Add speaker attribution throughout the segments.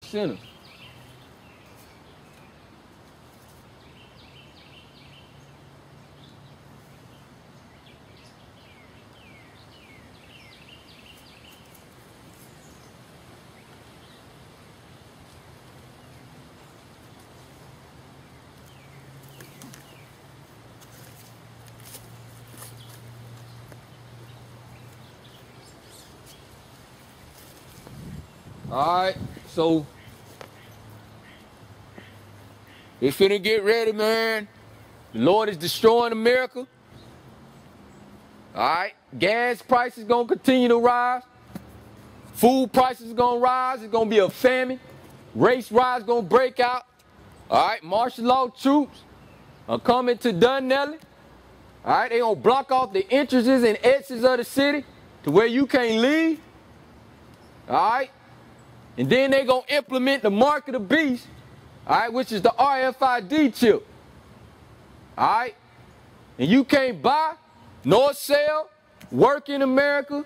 Speaker 1: sinners. All right, so they finna get ready, man. The Lord is destroying America. All right, gas prices gonna continue to rise. Food prices gonna rise. It's gonna be a famine. Race riots gonna break out. All right, martial law troops are coming to Dunelly. All right, they gonna block off the entrances and exits of the city to where you can't leave. All right. And then they're going to implement the mark of the beast, all right, which is the RFID chip. All right? And you can't buy, nor sell, work in America,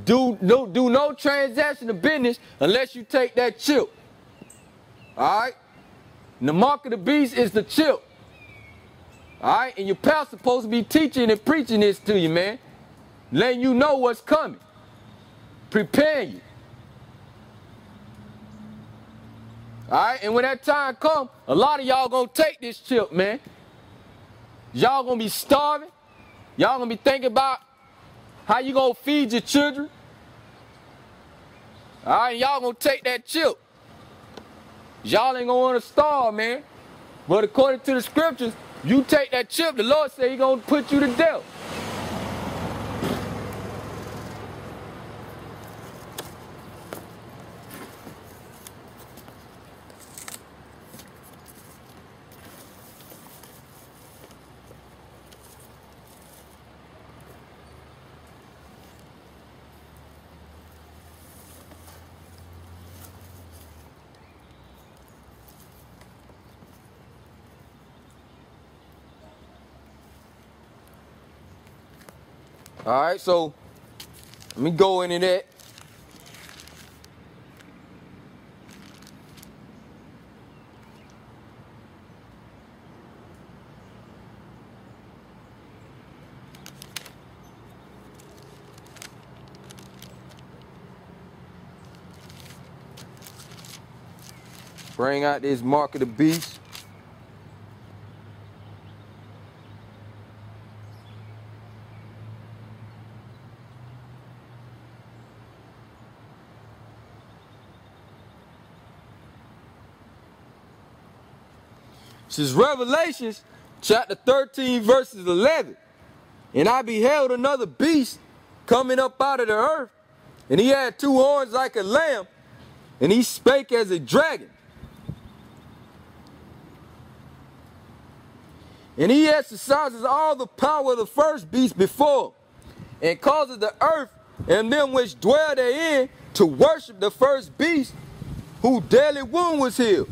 Speaker 1: do no transaction of business unless you take that chip. All right? And the mark of the beast is the chip. All right? And your pastor's supposed to be teaching and preaching this to you, man. Letting you know what's coming. Preparing you. All right, and when that time comes, a lot of y'all gonna take this chip, man. Y'all gonna be starving. Y'all gonna be thinking about how you gonna feed your children. All right, y'all gonna take that chip. Y'all ain't gonna wanna starve, man. But according to the scriptures, you take that chip, the Lord said He gonna put you to death. All right, so let me go into that. Bring out this mark of the beast. This is Revelations chapter 13 verses 11. And I beheld another beast coming up out of the earth, and he had two horns like a lamb, and he spake as a dragon. And he exercises all the power of the first beast before him, and causes the earth and them which dwell therein to worship the first beast, whose deadly wound was healed.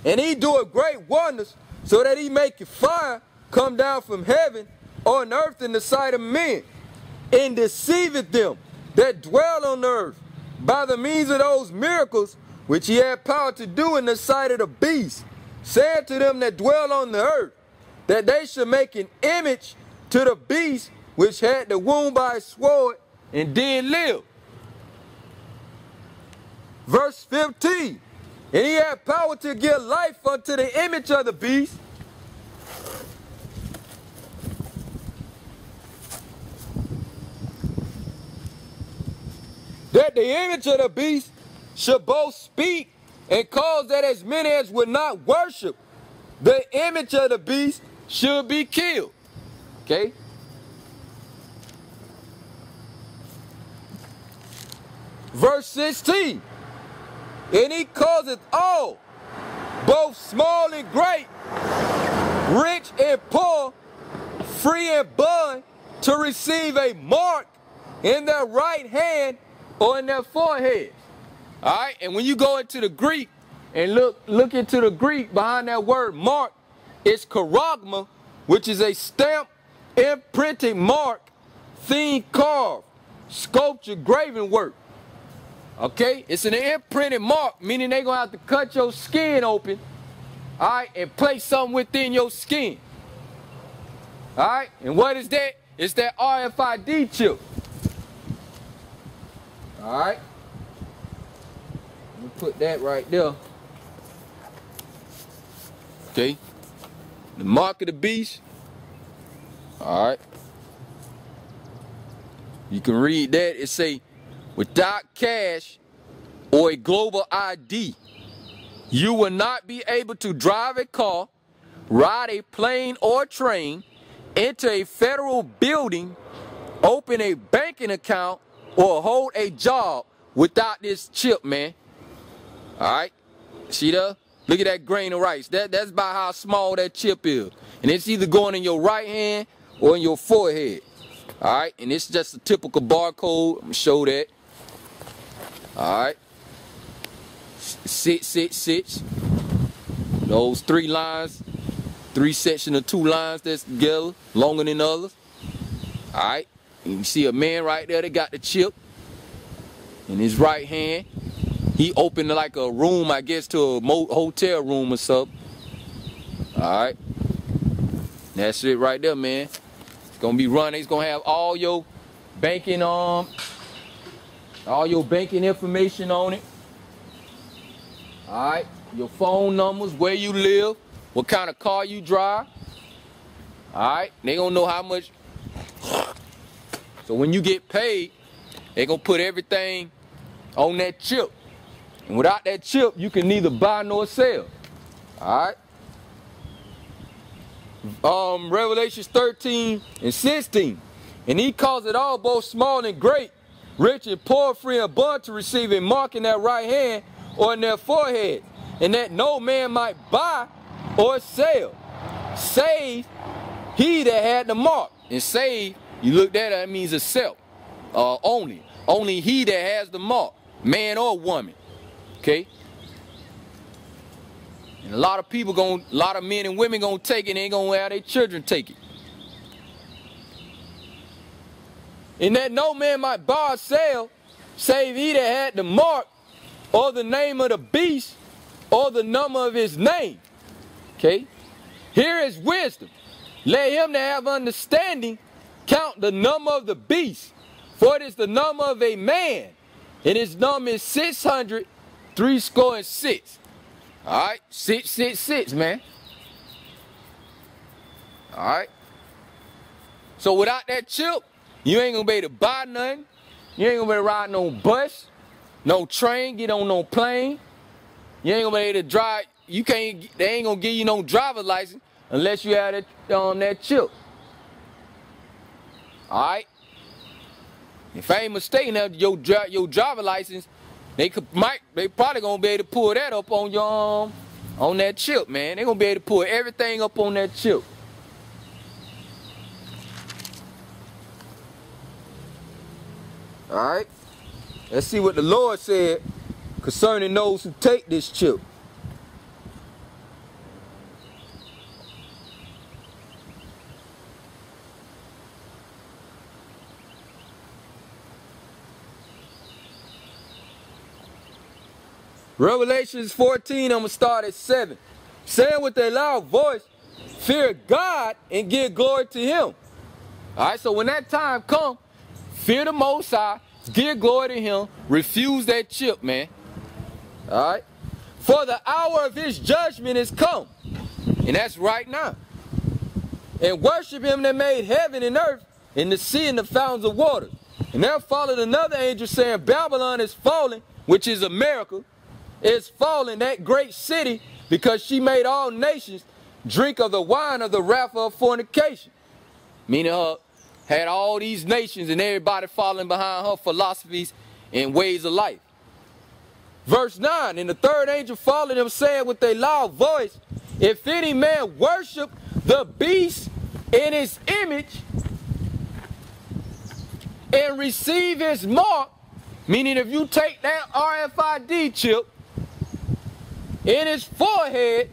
Speaker 1: And he doeth great wonders, so that he maketh fire come down from heaven on earth in the sight of men, and deceiveth them that dwell on the earth by the means of those miracles which he had power to do in the sight of the beast, saying to them that dwell on the earth, that they should make an image to the beast which had the wound by a sword and did live. Verse 15. And he had power to give life unto the image of the beast, that the image of the beast should both speak and cause that as many as would not worship the image of the beast should be killed. Okay? Verse 16. And he causeth all, both small and great, rich and poor, free and bond, to receive a mark in their right hand or in their forehead. All right, and when you go into the Greek and look into the Greek behind that word mark, it's charagma, which is a stamp, imprinted mark, theme carved, sculpture, graven work. Okay? It's an imprinted mark, meaning they're going to have to cut your skin open, all right, and place something within your skin. All right? And what is that? It's that RFID chip. All right? Let me put that right there. Okay? The mark of the beast. All right? You can read that. It say, without cash or a global ID, you will not be able to drive a car, ride a plane or train, enter a federal building, open a banking account, or hold a job without this chip, man. All right? See there? Look at that grain of rice. That's about how small that chip is. And it's either going in your right hand or in your forehead. All right? And it's just a typical barcode. I'm going to show that. All right? 666. Those 3 lines. 3 sections of 2 lines that's together, longer than others. All right? And you see a man right there that got the chip in his right hand. He opened like a room, I guess, to a hotel room or something. All right. That's it right there, man. It's gonna be running. It's gonna have all your banking information on it. All right. Your phone numbers, where you live, what kind of car you drive. All right. They gonna know how much. So when you get paid, they gonna put everything on that chip. And without that chip, you can neither buy nor sell. All right. Revelations 13 and 16. And he caused it all, both small and great, rich and poor, free and abundant, to receive a mark in their right hand or in their forehead, and that no man might buy or sell, save he that had the mark. And save, you look at it means a self. Only he that has the mark, man or woman. Okay? And a lot of men and women gonna take it, and ain't gonna have their children take it. And that no man might buy or sell, save he that had the mark, or the name of the beast, or the number of his name. Okay? Here is wisdom. Let him that have understanding count the number of the beast, for it is the number of a man, and his number is 666. All right, 666, man. All right. So without that chip, you ain't gonna be able to buy nothing. You ain't gonna be able to ride no bus, no train, get on no plane. You ain't gonna be able to drive. You can't. They ain't gonna give you no driver's license unless you have that chip. All right. If I ain't mistaken, your driver license, they probably gonna be able to pull that up on your on that chip, man. They gonna be able to pull everything up on that chip. All right. Let's see what the Lord said concerning those who take this chip. Revelations 14, I'm going to start at 7. Saying with a loud voice, fear God and give glory to him. All right, so when that time comes, fear the Most High, give glory to him, refuse that chip, man. All right. For the hour of his judgment is come, and that's right now. And worship him that made heaven and earth, and the sea and the fountains of water. And there followed another angel saying, Babylon is fallen, which is America, is fallen, that great city, because she made all nations drink of the wine of the wrath of fornication. Meaning her had all these nations and everybody following behind her philosophies and ways of life. Verse 9, and the third angel followed him, saying with a loud voice, if any man worship the beast in his image and receive his mark, meaning if you take that RFID chip in his forehead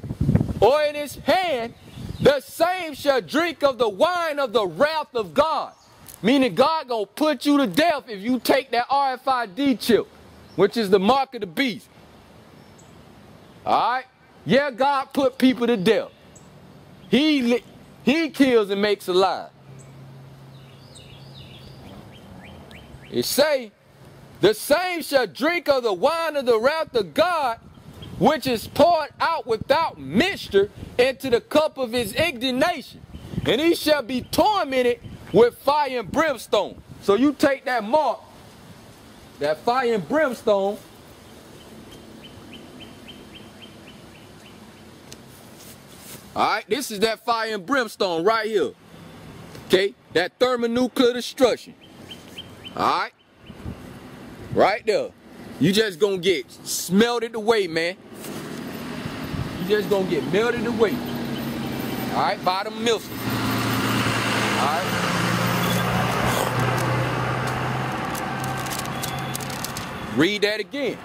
Speaker 1: or in his hand, the same shall drink of the wine of the wrath of God. Meaning God gonna put you to death if you take that RFID chip. which is the mark of the beast. All right? Yeah, God put people to death. He kills and makes alive. It say, the same shall drink of the wine of the wrath of God, which is poured out without mixture into the cup of his indignation. And he shall be tormented with fire and brimstone. So you take that mark, that fire and brimstone, all right, this is that fire and brimstone right here. Okay, that thermonuclear destruction. All right, right there. You just gonna get smelted away, man. You just gonna get melted away. All right, by the millstone. All right. Read that again.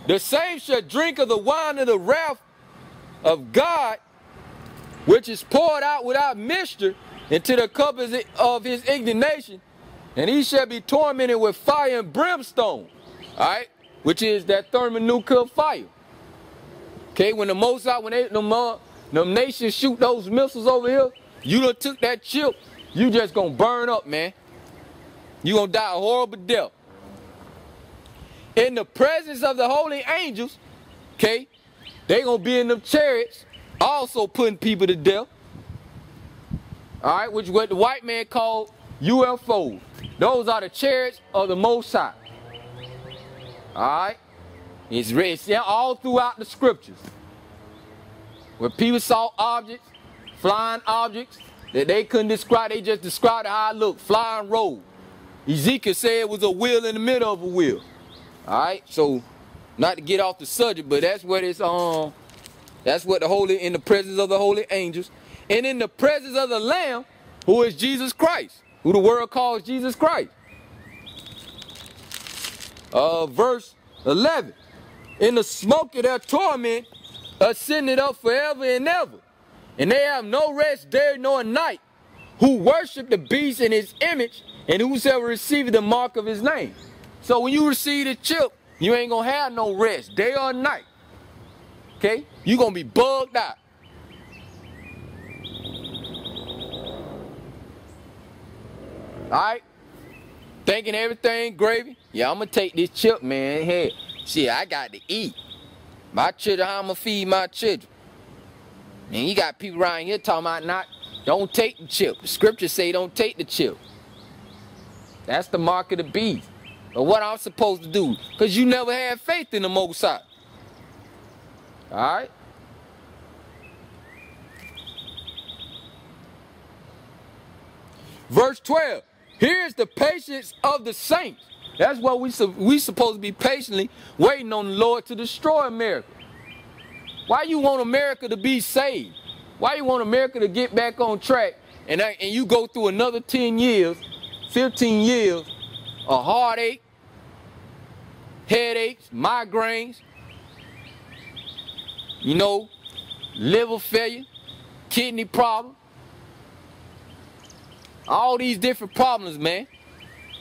Speaker 1: The same shall drink of the wine of the wrath of God, which is poured out without mixture into the cup of his indignation, and he shall be tormented with fire and brimstone. All right, which is that thermonuclear fire. Okay, when the Mosai, when them nations shoot those missiles over here, you done took that chip, you just gonna burn up, man. You gonna die a horrible death. In the presence of the holy angels, okay, they gonna be in them chariots, also putting people to death. All right, which is what the white man called UFOs. Those are the chariots of the Most High. All right, it's all throughout the scriptures. Where people saw objects, flying objects that they couldn't describe, they just described how it looked, flying road. Ezekiel said it was a wheel in the middle of a wheel. All right, so not to get off the subject, but that's what it's that's what the holy, in the presence of the holy angels, and in the presence of the Lamb, who is Jesus Christ, who the world calls Jesus Christ. Verse 11. In the smoke of their torment ascended up forever and ever, and they have no rest day nor night, who worship the beast in his image, and whosoever receiveth the mark of his name. So when you receive the chip, you ain't gonna have no rest day or night. Okay? You gonna be bugged out. Alright? Thinking everything gravy? Yeah, I'm gonna take this chip, man. Hey, shit, I got to eat. My children, how I'm gonna feed my children? And you got people around here talking about don't take the chip. The scriptures say don't take the chip. That's the mark of the beast. But what I'm supposed to do? Because you never had faith in the Most High. Alright? Verse 12. Here's the patience of the saints. That's what we supposed to be patiently waiting on the Lord to destroy America. Why you want America to be saved? Why you want America to get back on track and you go through another 10 years, 15 years of heartache, headaches, migraines, you know, liver failure, kidney problem, all these different problems, man.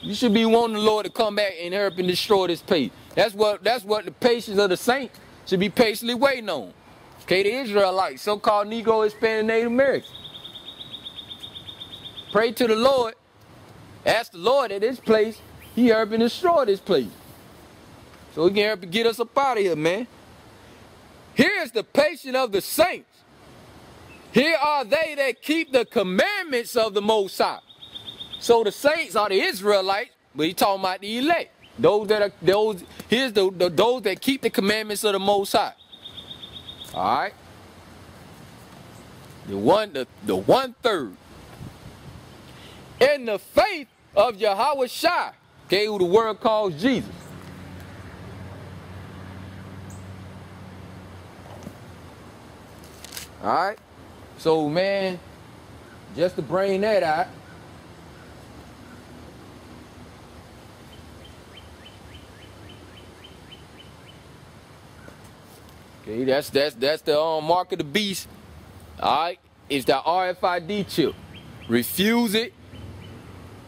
Speaker 1: You should be wanting the Lord to come back and help and destroy this place. That's what the patience of the saints should be patiently waiting on. Okay, the Israelites, so-called Negro, Hispanic, Native Americans. Pray to the Lord. Ask the Lord at this place, he help and destroy this place. So he can help to get us up out of here, man. Here's the patience of the saints. Here are they that keep the commandments of the Most High. So the saints are the Israelites, but he's talking about the elect. Those that keep the commandments of the Most High. All right. The 1/3. In the faith of Yahawashi, okay, who the world calls Jesus. All right. So, man, just to bring that out. Okay, that's the mark of the beast. All right, it's the RFID chip. Refuse it.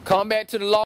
Speaker 1: Come back to the law.